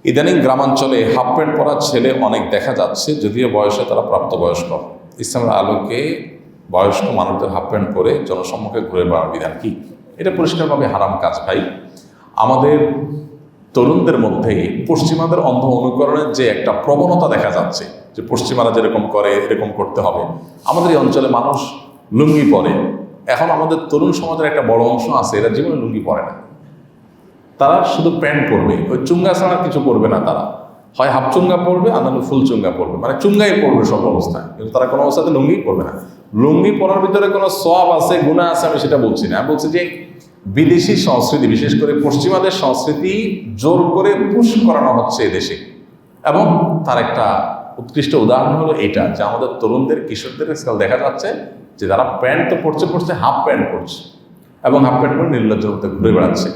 ইদানিং গ্রামাঞ্চলে half pant পরা ছেলে অনেক দেখা যাচ্ছে, যদিও বয়সে তারা প্রাপ্তবয়স্ক। ইসলামের আলোকে বয়স্ক মানুষদের হাফ প্যান্ট পরে জনসম্মুখে ঘুরে বেড়ার বিধান কি? এটা পরিষ্কারভাবে হারাম কাজ ভাই। আমাদের তরুণদের মধ্যে পশ্চিমাদের অন্ধ অনুকরণের যে একটা প্রবণতা দেখা যাচ্ছে, যে পশ্চিমারা যেরকম করে এরকম করতে হবে। আমাদের এই অঞ্চলে মানুষ লুঙ্গি পরে। এখন আমাদের তরুণ সমাজের একটা বড় অংশ আছে, এরা জীবনে লুঙ্গি পরে না, তারা শুধু প্যান্ট পরবে, ওই চুঙ্গা ছাড়া কিছু পরবে না। তারা হয় হাফ চুঙ্গা পরবে আর নাহলে ফুল চুঙ্গা পরবে, মানে চুঙ্গাই পরবে সব অবস্থায়, কিন্তু তারা কোনো অবস্থাতে লুঙ্গি পরবে না। লুঙ্গি পরার ভিতরে কোনো সওয়াব আছে গুনাহ আছে আমি সেটা বলছি না, আমি বলছি যে বিদেশি সংস্কৃতি, বিশেষ করে পশ্চিমাদের সংস্কৃতি জোর করে পুশ করানো হচ্ছে এদেশে। এবং তার একটা উৎকৃষ্ট উদাহরণ হলো এটা, যে আমাদের তরুণদের কিশোরদের আজকাল দেখা যাচ্ছে যে তারা প্যান্ট তো পরছে হাফ প্যান্ট পরছে, এবং হাফ প্যান্ট পরে নির্লজ্জ হতে ঘুরে বেড়াচ্ছে।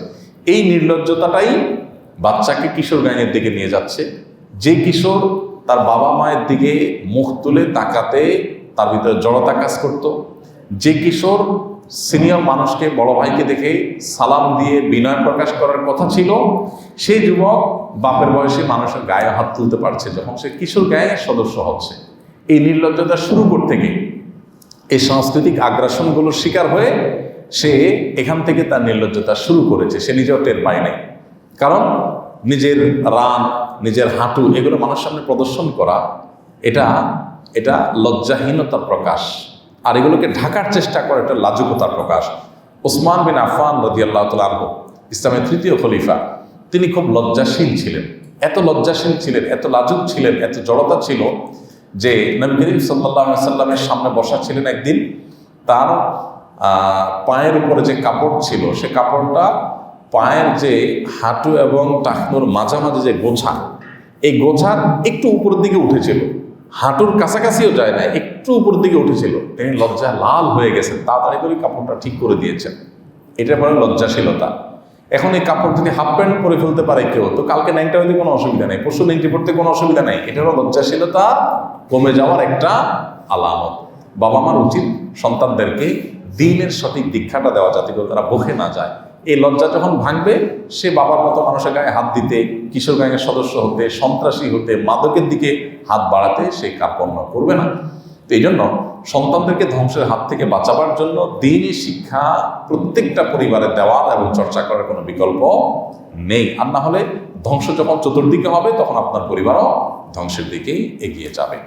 এই নির্লজ্জতাটাই বাচ্চাকে কিশোর গাইনের দিকে নিয়ে যাচ্ছে। যে কিশোর তার বাবা মায়ের দিকে মুখ তুলে তাকাতে তার ভিতরে জড়তা কাজ করত, যে কিশোর সিনিয়র মানুষকে, বড় ভাইকে দেখে সালাম দিয়ে বিনয় প্রকাশ করার কথা ছিল, সেই যুবক বাপের বয়সে মানুষের গায়ে হাত তুলতে পারছে যখন সে কিশোর গায়ের সদস্য হচ্ছে। এই নির্লজ্জতা শুরু করতে গিয়ে এই সাংস্কৃতিক আগ্রাসনগুলোর শিকার হয়ে সে এখান থেকে তার নির্লজ্জতা শুরু করেছে, সে নিজেও টের পায় নাই। কারণ নিজের রান, নিজের হাঁটু এগুলো মানুষের সামনে প্রদর্শন করা এটা লজ্জাহীনতার প্রকাশ, আর এগুলোকে ঢাকার চেষ্টা করা এটা লাজুকতার প্রকাশ। ওসমান বিন আফফান রাদিয়াল্লাহু তাআলা আনহু, ইসলামের তৃতীয় খলিফা, তিনি খুব লজ্জাশীল ছিলেন। এত লজ্জাশীল ছিলেন, এত লাজুক ছিলেন, এত জড়তা ছিল যে নবী করিম সাল্লাল্লাহু আলাইহি ওয়াসাল্লামের সামনে বসা ছিলেন একদিন, তার পায়ের উপরে যে কাপড় ছিল সে কাপড়টা পায়ের যে হাঁটু এবং টাকনুর মাঝামাঝি যে গোছা, এই গোছার একটু উপরের দিকে উঠেছিল, হাঁটুর কাছাকাছিও যায় না, একটু উপরের দিকে উঠেছিল। তিনি লজ্জায় লাল হয়ে গেছেন, তাড়াতাড়ি করে কাপড়টা ঠিক করে দিয়েছেন। এটা বলে লজ্জাশীলতা। এখন এই কাপড় যদি হাফ প্যান্ট পরে ফেলতে পারে কেউ, তো কালকে ন্যাংটা হইতে কোনো অসুবিধা নেই, পরশু ন্যাংটি পড়তে কোনো অসুবিধা নেই। এটা হলো লজ্জাশীলতা কমে যাওয়ার একটা আলামত। বাবা মার উচিত সন্তানদেরকে দ্বীনের সঠিক দীক্ষাটা দেওয়া, যাতে করে তারা বকে না যায়। এই লজ্জা যখন ভাঙবে, সে বাবার মতো মানুষের গায়ে হাত দিতে, কিশোর গাঁয়ের সদস্য হতে, সন্ত্রাসী হতে, মাদকের দিকে হাত বাড়াতে সে কার্পণ্য করবে না। তো এই জন্য সন্তানদেরকে ধ্বংসের হাত থেকে বাঁচাবার জন্য দ্বীনি শিক্ষা প্রত্যেকটা পরিবারে দেওয়ার এবং চর্চা করার কোনো বিকল্প নেই। আর না হলে ধ্বংস যখন চতুর্দিকে হবে, তখন আপনার পরিবারও ধ্বংসের দিকেই এগিয়ে যাবে।